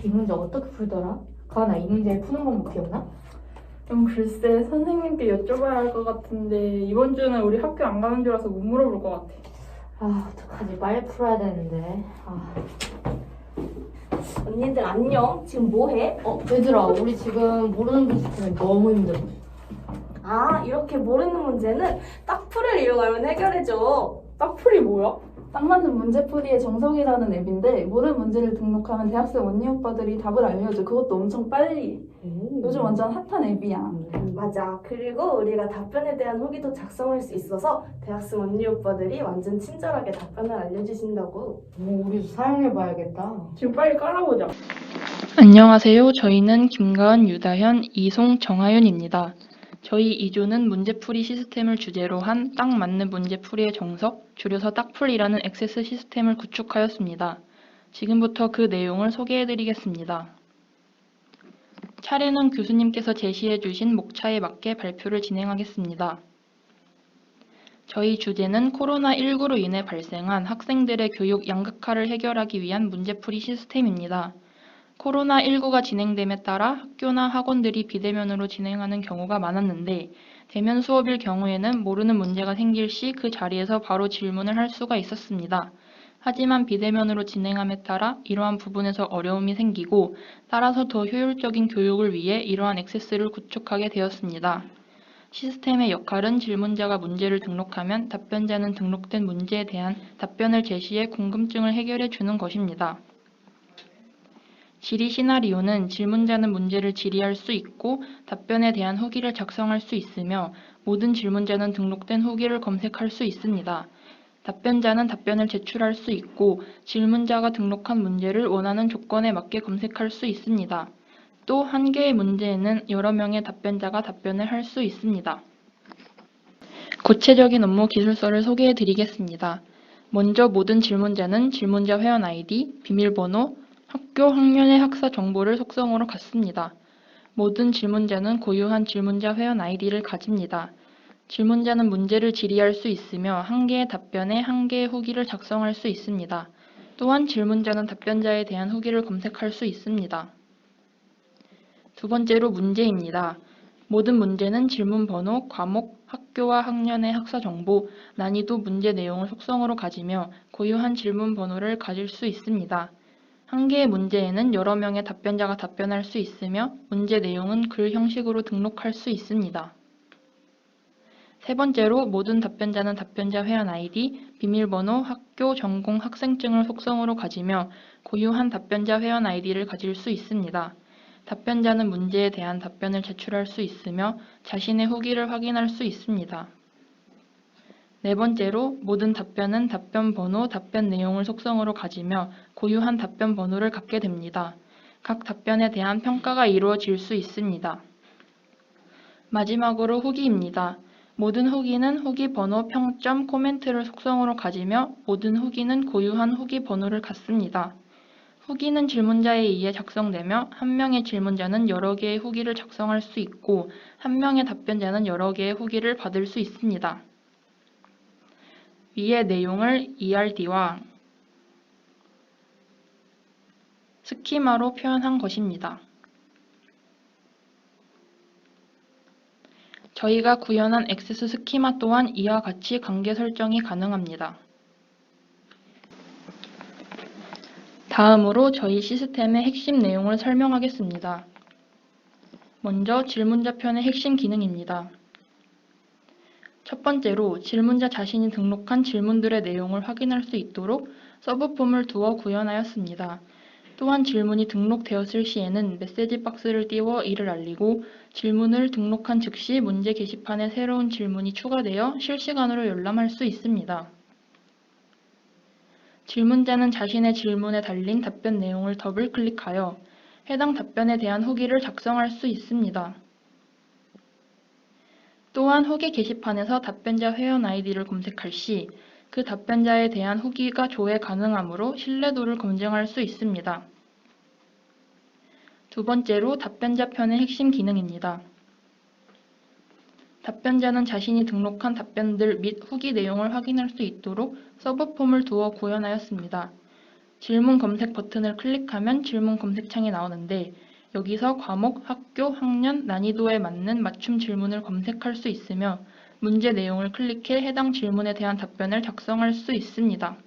이 문제 어떻게 풀더라? 가은아, 이 문제 푸는 방법 기억나? 글쎄, 선생님께 여쭤봐야 할 것 같은데 이번 주는 우리 학교 안 가는 주라서 못 물어볼 것 같아. 어떡하지? 빨리 풀어야 되는데. 언니들 안녕. 지금 뭐해? 얘들아, 우리 지금 모르는 문제 때문에 너무 힘들어. 이렇게 모르는 문제는 딱풀을 이용하면 해결해줘. 딱풀이 뭐야? 딱 맞는 문제풀이의 정석이라는 앱인데 모르는 문제를 등록하면 대학생 언니 오빠들이 답을 알려줘. 그것도 엄청 빨리. 요즘 완전 핫한 앱이야. 맞아. 그리고 우리가 답변에 대한 후기도 작성할 수 있어서 대학생 언니 오빠들이 완전 친절하게 답변을 알려주신다고. 우리도 사용해봐야겠다. 지금 빨리 깔아보자. 안녕하세요. 저희는 김가은, 유다현, 이송, 정하윤입니다. 저희 2조는 문제풀이 시스템을 주제로 한 딱 맞는 문제풀이의 정석, 줄여서 딱풀이라는 액세스 시스템을 구축하였습니다. 지금부터 그 내용을 소개해드리겠습니다. 차례는 교수님께서 제시해주신 목차에 맞게 발표를 진행하겠습니다. 저희 주제는 코로나19로 인해 발생한 학생들의 교육 양극화를 해결하기 위한 문제풀이 시스템입니다. 코로나19가 진행됨에 따라 학교나 학원들이 비대면으로 진행하는 경우가 많았는데 대면 수업일 경우에는 모르는 문제가 생길 시 그 자리에서 바로 질문을 할 수가 있었습니다. 하지만 비대면으로 진행함에 따라 이러한 부분에서 어려움이 생기고 따라서 더 효율적인 교육을 위해 이러한 액세스를 구축하게 되었습니다. 시스템의 역할은 질문자가 문제를 등록하면 답변자는 등록된 문제에 대한 답변을 제시해 궁금증을 해결해 주는 것입니다. 질의 시나리오는 질문자는 문제를 질의할 수 있고 답변에 대한 후기를 작성할 수 있으며 모든 질문자는 등록된 후기를 검색할 수 있습니다. 답변자는 답변을 제출할 수 있고 질문자가 등록한 문제를 원하는 조건에 맞게 검색할 수 있습니다. 또 한 개의 문제에는 여러 명의 답변자가 답변을 할 수 있습니다. 구체적인 업무 기술서를 소개해 드리겠습니다. 먼저 모든 질문자는 질문자 회원 아이디, 비밀번호, 학교, 학년의 학사 정보를 속성으로 갖습니다. 모든 질문자는 고유한 질문자 회원 아이디를 가집니다. 질문자는 문제를 질의할 수 있으며 한 개의 답변에 한 개의 후기를 작성할 수 있습니다. 또한 질문자는 답변자에 대한 후기를 검색할 수 있습니다. 두 번째로 문제입니다. 모든 문제는 질문 번호, 과목, 학교와 학년의 학사 정보, 난이도 문제 내용을 속성으로 가지며 고유한 질문 번호를 가질 수 있습니다. 한 개의 문제에는 여러 명의 답변자가 답변할 수 있으며 문제 내용은 글 형식으로 등록할 수 있습니다. 세 번째로 모든 답변자는 답변자 회원 아이디, 비밀번호, 학교, 전공, 학생증을 속성으로 가지며 고유한 답변자 회원 아이디를 가질 수 있습니다. 답변자는 문제에 대한 답변을 제출할 수 있으며 자신의 후기를 확인할 수 있습니다. 네 번째로 모든 답변은 답변 번호, 답변 내용을 속성으로 가지며 고유한 답변 번호를 갖게 됩니다. 각 답변에 대한 평가가 이루어질 수 있습니다. 마지막으로 후기입니다. 모든 후기는 후기 번호, 평점, 코멘트를 속성으로 가지며 모든 후기는 고유한 후기 번호를 갖습니다. 후기는 질문자에 의해 작성되며 한 명의 질문자는 여러 개의 후기를 작성할 수 있고 한 명의 답변자는 여러 개의 후기를 받을 수 있습니다. 위의 내용을 ERD와 스키마로 표현한 것입니다. 저희가 구현한 액세스 스키마 또한 이와 같이 관계 설정이 가능합니다. 다음으로 저희 시스템의 핵심 내용을 설명하겠습니다. 먼저 질문자 편의 핵심 기능입니다. 첫 번째로 질문자 자신이 등록한 질문들의 내용을 확인할 수 있도록 서브폼을 두어 구현하였습니다. 또한 질문이 등록되었을 시에는 메시지 박스를 띄워 이를 알리고 질문을 등록한 즉시 문제 게시판에 새로운 질문이 추가되어 실시간으로 열람할 수 있습니다. 질문자는 자신의 질문에 달린 답변 내용을 더블 클릭하여 해당 답변에 대한 후기를 작성할 수 있습니다. 또한 후기 게시판에서 답변자 회원 아이디를 검색할 시 그 답변자에 대한 후기가 조회 가능하므로 신뢰도를 검증할 수 있습니다. 두 번째로 답변자 편의 핵심 기능입니다. 답변자는 자신이 등록한 답변들 및 후기 내용을 확인할 수 있도록 서브폼을 두어 구현하였습니다. 질문 검색 버튼을 클릭하면 질문 검색창이 나오는데 여기서 과목, 학교, 학년, 난이도에 맞는 맞춤 질문을 검색할 수 있으며 문제 내용을 클릭해 해당 질문에 대한 답변을 작성할 수 있습니다.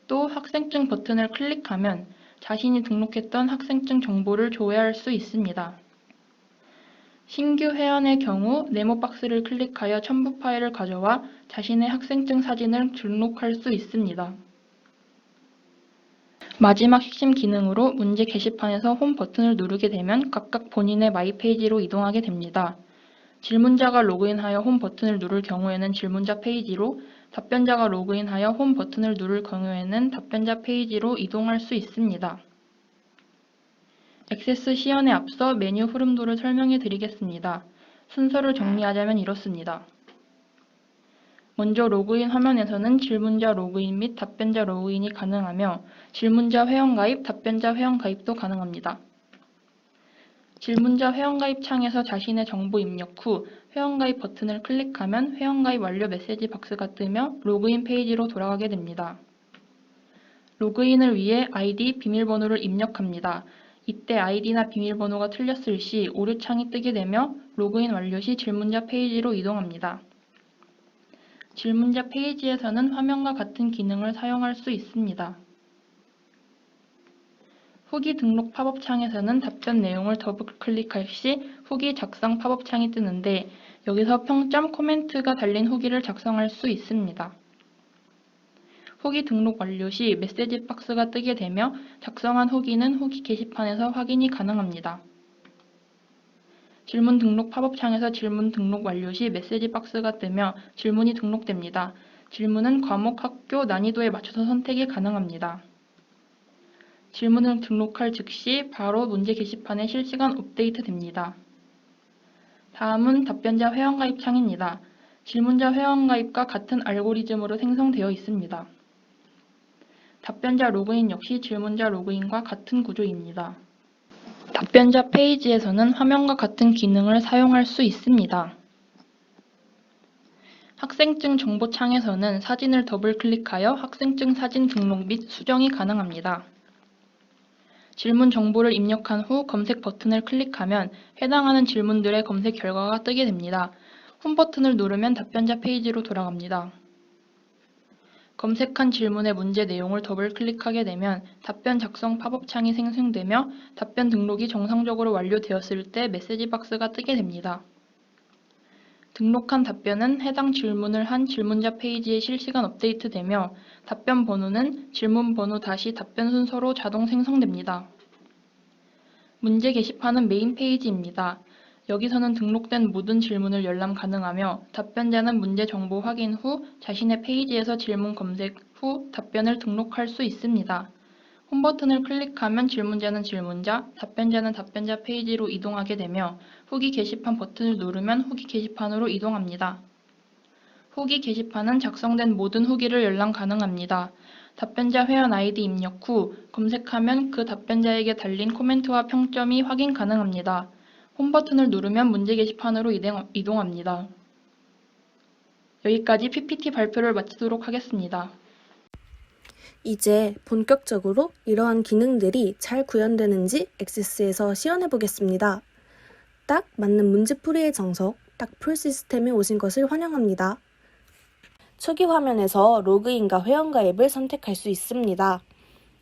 또 학생증 버튼을 클릭하면 자신이 등록했던 학생증 정보를 조회할 수 있습니다. 신규 회원의 경우 네모 박스를 클릭하여 첨부 파일을 가져와 자신의 학생증 사진을 등록할 수 있습니다. 마지막 핵심 기능으로 문제 게시판에서 홈 버튼을 누르게 되면 각각 본인의 마이 페이지로 이동하게 됩니다. 질문자가 로그인하여 홈 버튼을 누를 경우에는 질문자 페이지로, 답변자가 로그인하여 홈 버튼을 누를 경우에는 답변자 페이지로 이동할 수 있습니다. 액세스 시연에 앞서 메뉴 흐름도를 설명해 드리겠습니다. 순서를 정리하자면 이렇습니다. 먼저 로그인 화면에서는 질문자 로그인 및 답변자 로그인이 가능하며 질문자 회원가입, 답변자 회원가입도 가능합니다. 질문자 회원가입 창에서 자신의 정보 입력 후 회원가입 버튼을 클릭하면 회원가입 완료 메시지 박스가 뜨며 로그인 페이지로 돌아가게 됩니다. 로그인을 위해 아이디, 비밀번호를 입력합니다. 이때 아이디나 비밀번호가 틀렸을 시 오류 창이 뜨게 되며 로그인 완료 시 질문자 페이지로 이동합니다. 질문자 페이지에서는 화면과 같은 기능을 사용할 수 있습니다. 후기 등록 팝업 창에서는 답변 내용을 더블 클릭할 시 후기 작성 팝업 창이 뜨는데 여기서 평점, 코멘트가 달린 후기를 작성할 수 있습니다. 후기 등록 완료 시 메시지 박스가 뜨게 되며 작성한 후기는 후기 게시판에서 확인이 가능합니다. 질문 등록 팝업 창에서 질문 등록 완료 시 메시지 박스가 뜨며 질문이 등록됩니다. 질문은 과목, 학교, 난이도에 맞춰서 선택이 가능합니다. 질문을 등록할 즉시 바로 문제 게시판에 실시간 업데이트 됩니다. 다음은 답변자 회원가입 창입니다. 질문자 회원가입과 같은 알고리즘으로 생성되어 있습니다. 답변자 로그인 역시 질문자 로그인과 같은 구조입니다. 답변자 페이지에서는 화면과 같은 기능을 사용할 수 있습니다. 학생증 정보 창에서는 사진을 더블 클릭하여 학생증 사진 등록 및 수정이 가능합니다. 질문 정보를 입력한 후 검색 버튼을 클릭하면 해당하는 질문들의 검색 결과가 뜨게 됩니다. 홈 버튼을 누르면 답변자 페이지로 돌아갑니다. 검색한 질문의 문제 내용을 더블 클릭하게 되면 답변 작성 팝업 창이 생성되며 답변 등록이 정상적으로 완료되었을 때 메시지 박스가 뜨게 됩니다. 등록한 답변은 해당 질문을 한 질문자 페이지에 실시간 업데이트되며 답변 번호는 질문 번호 다시 답변 순서로 자동 생성됩니다. 문제 게시판은 메인 페이지입니다. 여기서는 등록된 모든 질문을 열람 가능하며 답변자는 문제 정보 확인 후 자신의 페이지에서 질문 검색 후 답변을 등록할 수 있습니다. 홈 버튼을 클릭하면 질문자는 질문자, 답변자는 답변자 페이지로 이동하게 되며 후기 게시판 버튼을 누르면 후기 게시판으로 이동합니다. 후기 게시판은 작성된 모든 후기를 열람 가능합니다. 답변자 회원 아이디 입력 후 검색하면 그 답변자에게 달린 코멘트와 평점이 확인 가능합니다. 홈 버튼을 누르면 문제 게시판으로 이동합니다. 여기까지 PPT 발표를 마치도록 하겠습니다. 이제 본격적으로 이러한 기능들이 잘 구현되는지 액세스에서 시연해 보겠습니다. 딱 맞는 문제풀이의 정석, 딱풀 시스템에 오신 것을 환영합니다. 초기 화면에서 로그인과 회원가입을 선택할 수 있습니다.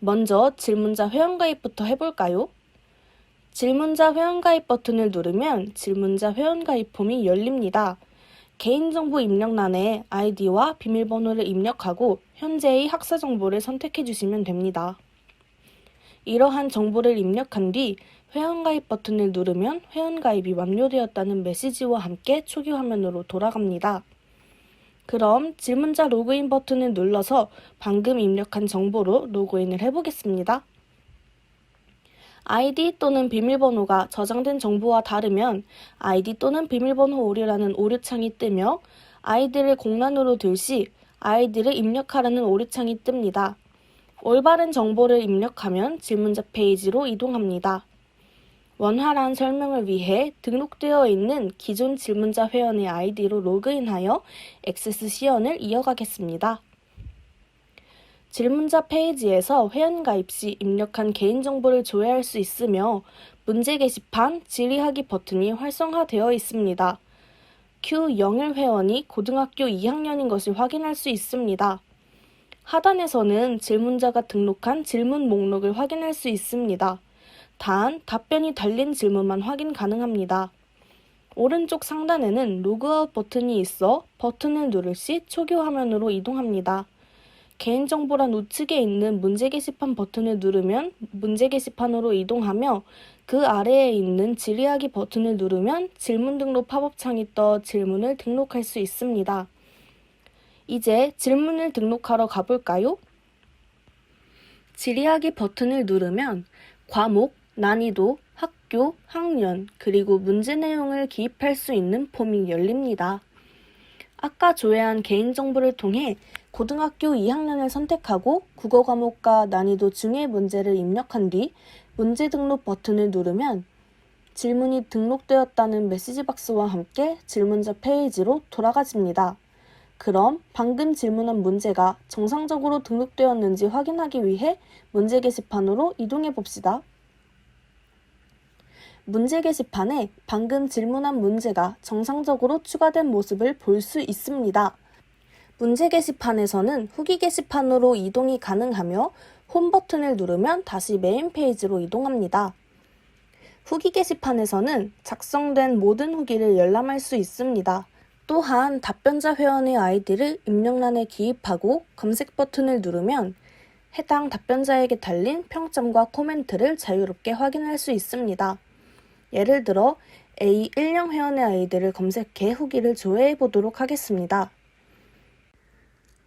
먼저 질문자 회원가입부터 해볼까요? 질문자 회원가입 버튼을 누르면 질문자 회원가입 폼이 열립니다. 개인정보 입력란에 아이디와 비밀번호를 입력하고 현재의 학사 정보를 선택해 주시면 됩니다. 이러한 정보를 입력한 뒤 회원가입 버튼을 누르면 회원가입이 완료되었다는 메시지와 함께 초기 화면으로 돌아갑니다. 그럼 질문자 로그인 버튼을 눌러서 방금 입력한 정보로 로그인을 해보겠습니다. 아이디 또는 비밀번호가 저장된 정보와 다르면 아이디 또는 비밀번호 오류라는 오류창이 뜨며 아이디를 공란으로 들 시 아이디를 입력하라는 오류창이 뜹니다. 올바른 정보를 입력하면 질문자 페이지로 이동합니다. 원활한 설명을 위해 등록되어 있는 기존 질문자 회원의 아이디로 로그인하여 액세스 시연을 이어가겠습니다. 질문자 페이지에서 회원가입 시 입력한 개인정보를 조회할 수 있으며 문제 게시판, 질의하기 버튼이 활성화되어 있습니다. Q01 회원이 고등학교 2학년인 것을 확인할 수 있습니다. 하단에서는 질문자가 등록한 질문 목록을 확인할 수 있습니다. 단, 답변이 달린 질문만 확인 가능합니다. 오른쪽 상단에는 로그아웃 버튼이 있어 버튼을 누를 시 초기 화면으로 이동합니다. 개인정보란 우측에 있는 문제 게시판 버튼을 누르면 문제 게시판으로 이동하며 그 아래에 있는 질의하기 버튼을 누르면 질문 등록 팝업창이 떠 질문을 등록할 수 있습니다. 이제 질문을 등록하러 가볼까요? 질의하기 버튼을 누르면 과목, 난이도, 학교, 학년, 그리고 문제 내용을 기입할 수 있는 폼이 열립니다. 아까 조회한 개인정보를 통해 고등학교 2학년을 선택하고 국어 과목과 난이도 중의 문제를 입력한 뒤 문제 등록 버튼을 누르면 질문이 등록되었다는 메시지 박스와 함께 질문자 페이지로 돌아가집니다. 그럼 방금 질문한 문제가 정상적으로 등록되었는지 확인하기 위해 문제 게시판으로 이동해 봅시다. 문제 게시판에 방금 질문한 문제가 정상적으로 추가된 모습을 볼 수 있습니다. 문제 게시판에서는 후기 게시판으로 이동이 가능하며 홈 버튼을 누르면 다시 메인 페이지로 이동합니다. 후기 게시판에서는 작성된 모든 후기를 열람할 수 있습니다. 또한 답변자 회원의 아이디를 입력란에 기입하고 검색 버튼을 누르면 해당 답변자에게 달린 평점과 코멘트를 자유롭게 확인할 수 있습니다. 예를 들어 A10 회원의 아이디를 검색해 후기를 조회해 보도록 하겠습니다.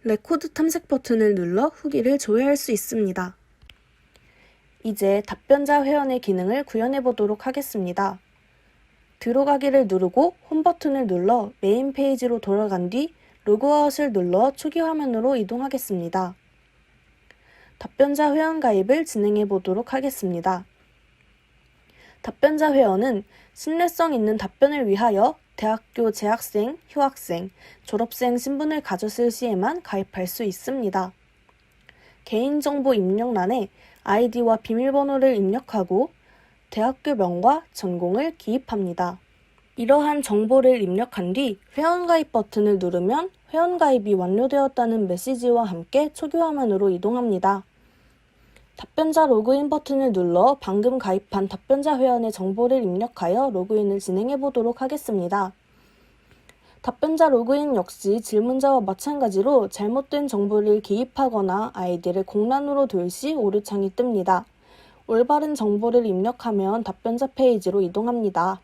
레코드 탐색 버튼을 눌러 후기를 조회할 수 있습니다. 이제 답변자 회원의 기능을 구현해 보도록 하겠습니다. 들어가기를 누르고 홈 버튼을 눌러 메인 페이지로 돌아간 뒤 로그아웃을 눌러 초기 화면으로 이동하겠습니다. 답변자 회원 가입을 진행해 보도록 하겠습니다. 답변자 회원은 신뢰성 있는 답변을 위하여 대학교 재학생, 휴학생, 졸업생 신분을 가졌을 시에만 가입할 수 있습니다. 개인정보 입력란에 아이디와 비밀번호를 입력하고 대학교명과 전공을 기입합니다. 이러한 정보를 입력한 뒤 회원가입 버튼을 누르면 회원가입이 완료되었다는 메시지와 함께 초기 화면으로 이동합니다. 답변자 로그인 버튼을 눌러 방금 가입한 답변자 회원의 정보를 입력하여 로그인을 진행해 보도록 하겠습니다. 답변자 로그인 역시 질문자와 마찬가지로 잘못된 정보를 기입하거나 아이디를 공란으로 둘 시 오류창이 뜹니다. 올바른 정보를 입력하면 답변자 페이지로 이동합니다.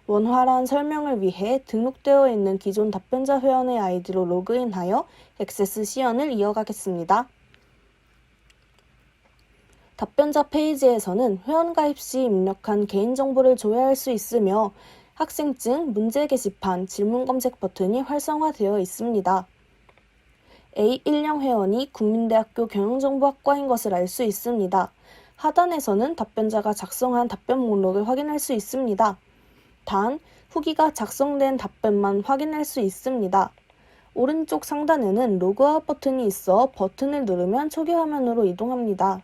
원활한 설명을 위해 등록되어 있는 기존 답변자 회원의 아이디로 로그인하여 액세스 시연을 이어가겠습니다. 답변자 페이지에서는 회원가입 시 입력한 개인정보를 조회할 수 있으며 학생증, 문제 게시판, 질문 검색 버튼이 활성화되어 있습니다. A10 회원이 국민대학교 경영정보학과인 것을 알 수 있습니다. 하단에서는 답변자가 작성한 답변 목록을 확인할 수 있습니다. 단, 후기가 작성된 답변만 확인할 수 있습니다. 오른쪽 상단에는 로그아웃 버튼이 있어 버튼을 누르면 초기 화면으로 이동합니다.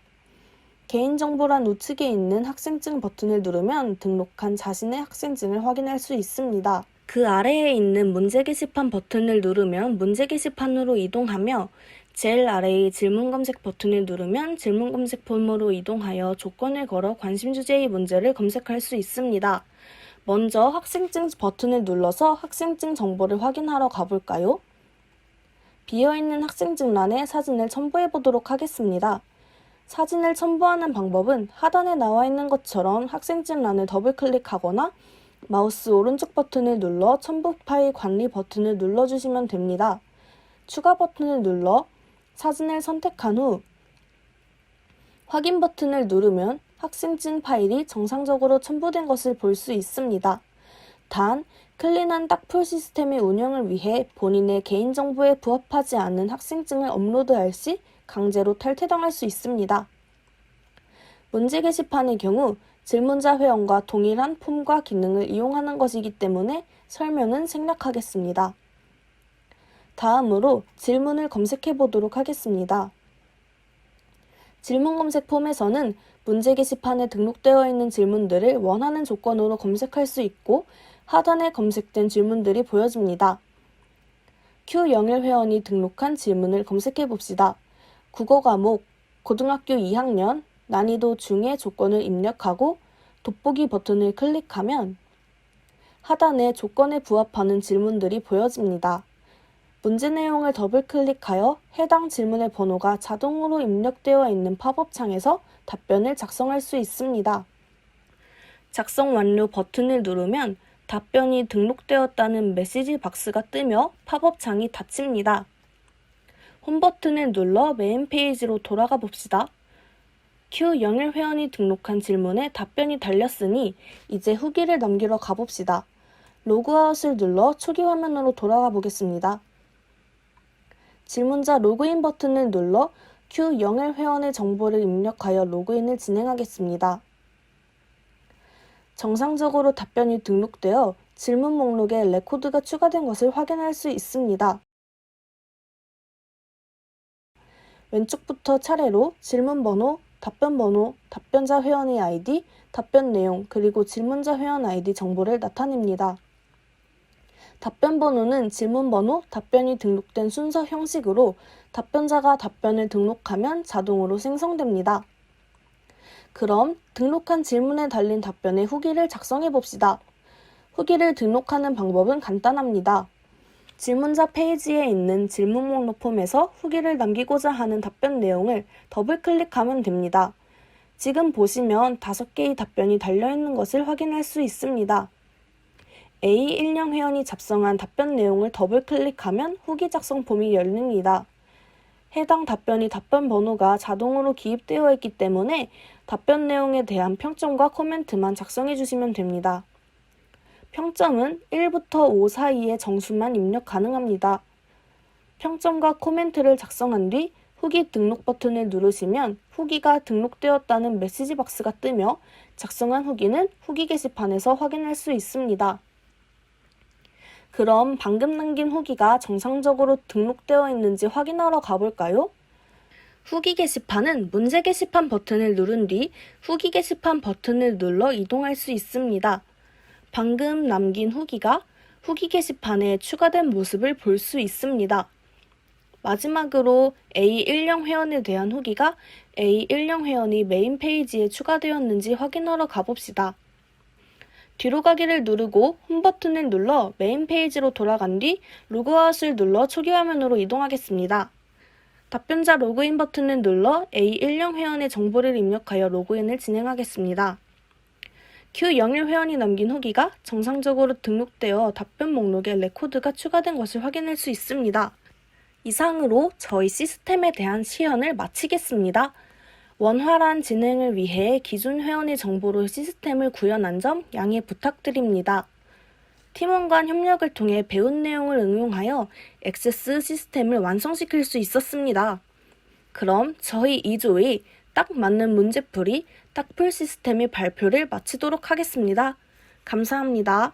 개인정보란 우측에 있는 학생증 버튼을 누르면 등록한 자신의 학생증을 확인할 수 있습니다. 그 아래에 있는 문제 게시판 버튼을 누르면 문제 게시판으로 이동하며 제일 아래의 질문 검색 버튼을 누르면 질문 검색 폼으로 이동하여 조건을 걸어 관심 주제의 문제를 검색할 수 있습니다. 먼저 학생증 버튼을 눌러서 학생증 정보를 확인하러 가볼까요? 비어있는 학생증란에 사진을 첨부해 보도록 하겠습니다. 사진을 첨부하는 방법은 하단에 나와 있는 것처럼 학생증란을 더블 클릭하거나 마우스 오른쪽 버튼을 눌러 첨부 파일 관리 버튼을 눌러주시면 됩니다. 추가 버튼을 눌러 사진을 선택한 후 확인 버튼을 누르면 학생증 파일이 정상적으로 첨부된 것을 볼 수 있습니다. 단, 클린한 딱풀 시스템의 운영을 위해 본인의 개인정보에 부합하지 않은 학생증을 업로드할 시 강제로 탈퇴당할 수 있습니다. 문제 게시판의 경우 질문자 회원과 동일한 폼과 기능을 이용하는 것이기 때문에 설명은 생략하겠습니다. 다음으로 질문을 검색해 보도록 하겠습니다. 질문 검색 폼에서는 문제 게시판에 등록되어 있는 질문들을 원하는 조건으로 검색할 수 있고 하단에 검색된 질문들이 보여집니다. Q01 회원이 등록한 질문을 검색해 봅시다. 국어 과목, 고등학교 2학년, 난이도 중의 조건을 입력하고 돋보기 버튼을 클릭하면 하단에 조건에 부합하는 질문들이 보여집니다. 문제 내용을 더블 클릭하여 해당 질문의 번호가 자동으로 입력되어 있는 팝업 창에서 답변을 작성할 수 있습니다. 작성 완료 버튼을 누르면 답변이 등록되었다는 메시지 박스가 뜨며 팝업 창이 닫힙니다. 홈 버튼을 눌러 메인 페이지로 돌아가 봅시다. Q01 회원이 등록한 질문에 답변이 달렸으니 이제 후기를 남기러 가봅시다. 로그아웃을 눌러 초기 화면으로 돌아가 보겠습니다. 질문자 로그인 버튼을 눌러 Q01 회원의 정보를 입력하여 로그인을 진행하겠습니다. 정상적으로 답변이 등록되어 질문 목록에 레코드가 추가된 것을 확인할 수 있습니다. 왼쪽부터 차례로 질문 번호, 답변 번호, 답변자 회원의 아이디, 답변 내용, 그리고 질문자 회원 아이디 정보를 나타냅니다. 답변 번호는 질문 번호, 답변이 등록된 순서 형식으로 답변자가 답변을 등록하면 자동으로 생성됩니다. 그럼 등록한 질문에 달린 답변의 후기를 작성해 봅시다. 후기를 등록하는 방법은 간단합니다. 질문자 페이지에 있는 질문 목록 폼에서 후기를 남기고자 하는 답변 내용을 더블 클릭하면 됩니다. 지금 보시면 5개의 답변이 달려있는 것을 확인할 수 있습니다. A10 회원이 작성한 답변 내용을 더블 클릭하면 후기 작성 폼이 열립니다. 해당 답변이 답변 번호가 자동으로 기입되어 있기 때문에 답변 내용에 대한 평점과 코멘트만 작성해 주시면 됩니다. 평점은 1부터 5 사이의 정수만 입력 가능합니다. 평점과 코멘트를 작성한 뒤 후기 등록 버튼을 누르시면 후기가 등록되었다는 메시지 박스가 뜨며 작성한 후기는 후기 게시판에서 확인할 수 있습니다. 그럼 방금 남긴 후기가 정상적으로 등록되어 있는지 확인하러 가볼까요? 후기 게시판은 문제 게시판 버튼을 누른 뒤 후기 게시판 버튼을 눌러 이동할 수 있습니다. 방금 남긴 후기가 후기 게시판에 추가된 모습을 볼 수 있습니다. 마지막으로 A10 회원에 대한 후기가 A10 회원이 메인 페이지에 추가되었는지 확인하러 가봅시다. 뒤로 가기를 누르고 홈 버튼을 눌러 메인 페이지로 돌아간 뒤 로그아웃을 눌러 초기 화면으로 이동하겠습니다. 답변자 로그인 버튼을 눌러 A10 회원의 정보를 입력하여 로그인을 진행하겠습니다. Q01 회원이 남긴 후기가 정상적으로 등록되어 답변 목록에 레코드가 추가된 것을 확인할 수 있습니다. 이상으로 저희 시스템에 대한 시연을 마치겠습니다. 원활한 진행을 위해 기존 회원의 정보로 시스템을 구현한 점 양해 부탁드립니다. 팀원 간 협력을 통해 배운 내용을 응용하여 액세스 시스템을 완성시킬 수 있었습니다. 그럼 저희 2조의 딱 맞는 문제풀이 딱풀 시스템의 발표를 마치도록 하겠습니다. 감사합니다.